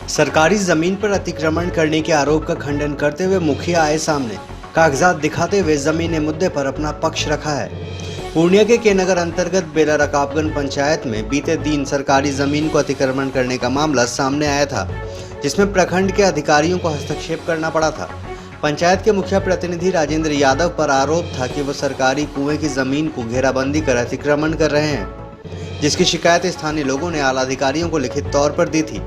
सरकारी जमीन पर अतिक्रमण करने के आरोप का खंडन करते हुए मुखिया आए सामने। कागजात दिखाते हुए जमीनी मुद्दे पर अपना पक्ष रखा है। पूर्णिया के नगर अंतर्गत बेला रकाबगंज पंचायत में बीते दिन सरकारी जमीन को अतिक्रमण करने का मामला सामने आया था, जिसमें प्रखंड के अधिकारियों को हस्तक्षेप करना पड़ा था। पंचायत के मुखिया प्रतिनिधि राजेंद्र यादव पर आरोप था कि वो सरकारी कुएं की जमीन को घेराबंदी कर अतिक्रमण कर रहे हैं, जिसकी शिकायत स्थानीय लोगों ने आला अधिकारियों को लिखित तौर पर दी थी।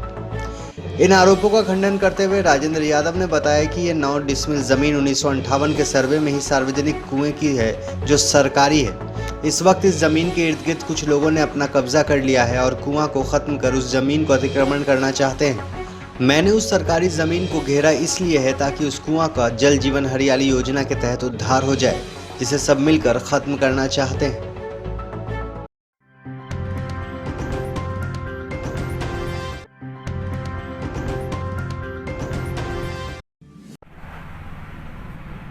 इन आरोपों का खंडन करते हुए राजेंद्र यादव ने बताया कि ये 9 डिसमिल जमीन 1958 के सर्वे में ही सार्वजनिक कुएं की है, जो सरकारी है। इस वक्त इस जमीन के इर्द गिर्द कुछ लोगों ने अपना कब्जा कर लिया है और कुआं को खत्म कर उस जमीन को अतिक्रमण करना चाहते हैं। मैंने उस सरकारी जमीन को घेरा इसलिए है ताकि उस कुआं का जल जीवन हरियाली योजना के तहत उद्धार हो जाए, जिसे सब मिलकर खत्म करना चाहते हैं।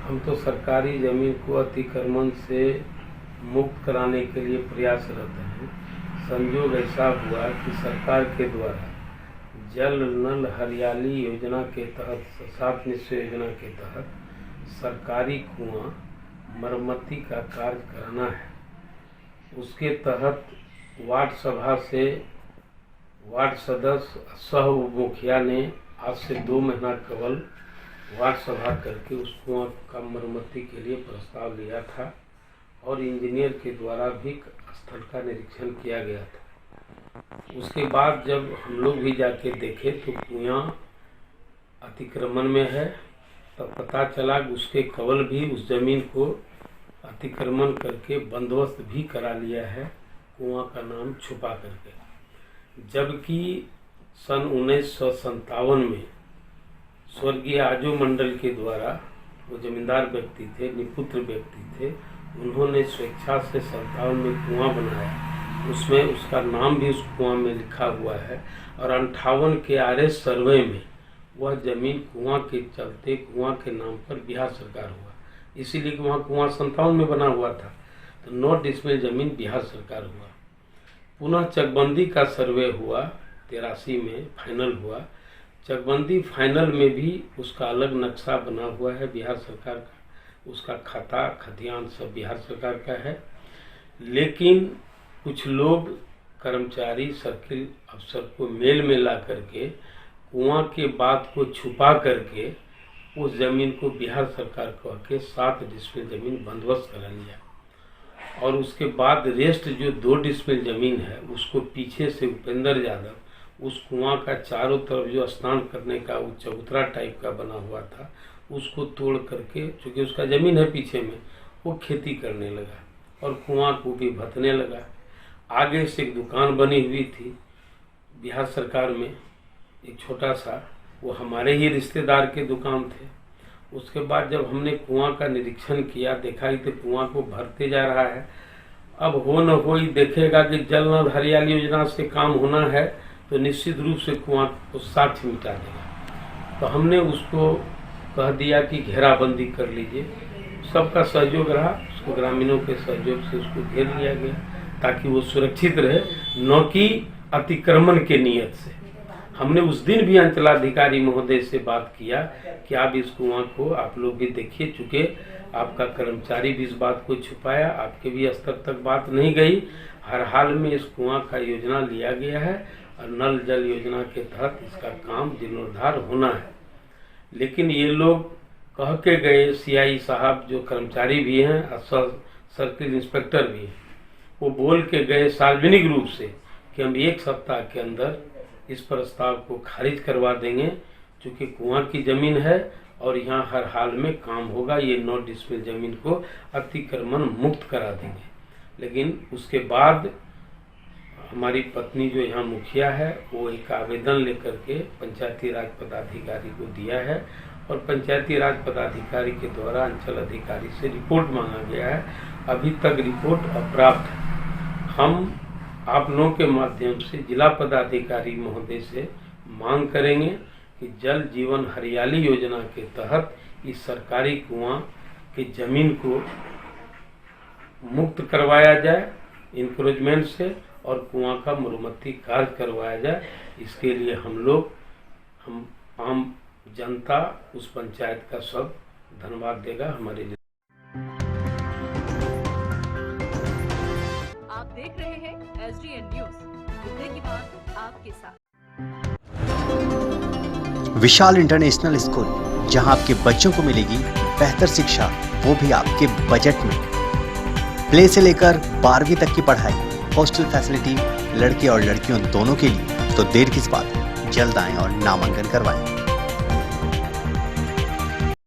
हम तो सरकारी ज़मीन को अतिक्रमण से मुक्त कराने के लिए प्रयासरत हैं। संयोग ऐसा हुआ कि सरकार के द्वारा जल नल हरियाली योजना के तहत 7 निश्चय योजना के तहत सरकारी कुआं मरम्मती का कार्य कराना है। उसके तहत वार्ड सभा से वार्ड सदस्य सह मुखिया ने आज से 2 महीना केवल वार्ड सभा करके उस कुआं का मरम्मती के लिए प्रस्ताव लिया था और इंजीनियर के द्वारा भी स्थल का निरीक्षण किया गया था। उसके बाद जब हम लोग भी जाके देखे तो कुआं अतिक्रमण में है, तब पता चला कि उसके कवल भी उस जमीन को अतिक्रमण करके बंदोबस्त भी करा लिया है, कुआं का नाम छुपा करके। जबकि सन 1957 में स्वर्गीय आजो मंडल के द्वारा, वो जमींदार व्यक्ति थे, निपुत्र व्यक्ति थे, उन्होंने स्वेच्छा से 57 में कुआं बनाया। उसमें उसका नाम भी उस कुआं में लिखा हुआ है और 58 के RS सर्वे में वह जमीन कुआं के चलते कुआं के नाम पर बिहार सरकार हुआ, इसीलिए वहाँ कुआं 57 में बना हुआ था। तो 9 डिसमिल जमीन बिहार सरकार हुआ। पुनः चकबंदी का सर्वे हुआ, 83 में फाइनल हुआ। चकबंदी फाइनल में भी उसका अलग नक्शा बना हुआ है बिहार सरकार का, उसका खाता खतियान सब बिहार सरकार का है। लेकिन कुछ लोग कर्मचारी सर्किल अफसर को मेल में ला करके कुआं के बात को छुपा करके उस जमीन को बिहार सरकार कह के 7 डिसमिल जमीन बंदोबस्त करा लिया और उसके बाद रेस्ट जो 2 डिसमिल जमीन है उसको पीछे से उपेंद्र यादव उस कुआं का चारों तरफ जो स्नान करने का वो चबूतरा टाइप का बना हुआ था उसको तोड़ करके, चूँकि उसका ज़मीन है पीछे में, वो खेती करने लगा और कुआं को भी भतने लगा। आगे से एक दुकान बनी हुई थी बिहार सरकार में, एक छोटा सा, वो हमारे ही रिश्तेदार के दुकान थे। उसके बाद जब हमने कुआं का निरीक्षण किया, देखा कि तो कुआं को भरते जा रहा है। अब हो न हो ही देखेगा कि जल नल हरियाली योजना से काम होना है तो निश्चित रूप से कुआं को साथ ही मिटा देगा। तो हमने उसको कह दिया कि घेराबंदी कर लीजिए। सबका सहयोग रहा, उसको ग्रामीणों के सहयोग से उसको घेर लिया गया ताकि वो सुरक्षित रहे, न कि अतिक्रमण के नियत से। हमने उस दिन भी अंचलाधिकारी महोदय से बात किया कि आप इस कुआं को आप लोग भी देखिए, चूँकि आपका कर्मचारी भी इस बात को छुपाया, आपके भी स्तर तक बात नहीं गई। हर हाल में इस कुआं का योजना लिया गया है और नल जल योजना के तहत इसका काम जीर्णोद्धार होना है। लेकिन ये लोग कह के गए, CI साहब जो कर्मचारी भी हैं और सर्किल इंस्पेक्टर भी हैं, वो बोल के गए सार्वजनिक रूप से कि हम 1 सप्ताह के अंदर इस प्रस्ताव को खारिज करवा देंगे, क्योंकि कुआं की जमीन है और यहाँ हर हाल में काम होगा, ये 9 डिसमिल जमीन को अतिक्रमण मुक्त करा देंगे। लेकिन उसके बाद हमारी पत्नी जो यहाँ मुखिया है वो एक आवेदन लेकर के पंचायती राज पदाधिकारी को दिया है और पंचायती राज पदाधिकारी के द्वारा अंचल अधिकारी से रिपोर्ट मांगा गया है। अभी तक रिपोर्ट अप्राप्त है। हम आप लोगों के माध्यम से जिला पदाधिकारी महोदय से मांग करेंगे कि जल जीवन हरियाली योजना के तहत इस सरकारी कुआं की जमीन को मुक्त करवाया जाए इंक्रोचमेंट से और कुआं का मरम्मती कार्य करवाया जाए। इसके लिए हम लोग हम आम जनता उस पंचायत का सब धन्यवाद देगा हमारे लिए। आप देख रहे हैं SDN न्यूज, मुद्दे की बात आपके साथ। विशाल इंटरनेशनल स्कूल, जहां आपके बच्चों को मिलेगी बेहतर शिक्षा, वो भी आपके बजट में। प्ले से लेकर 12वीं तक की पढ़ाई, हॉस्टल फैसिलिटी लड़के और लड़कियों दोनों के लिए। तो देर किस बात, जल्द आएं और नामांकन करवाएं।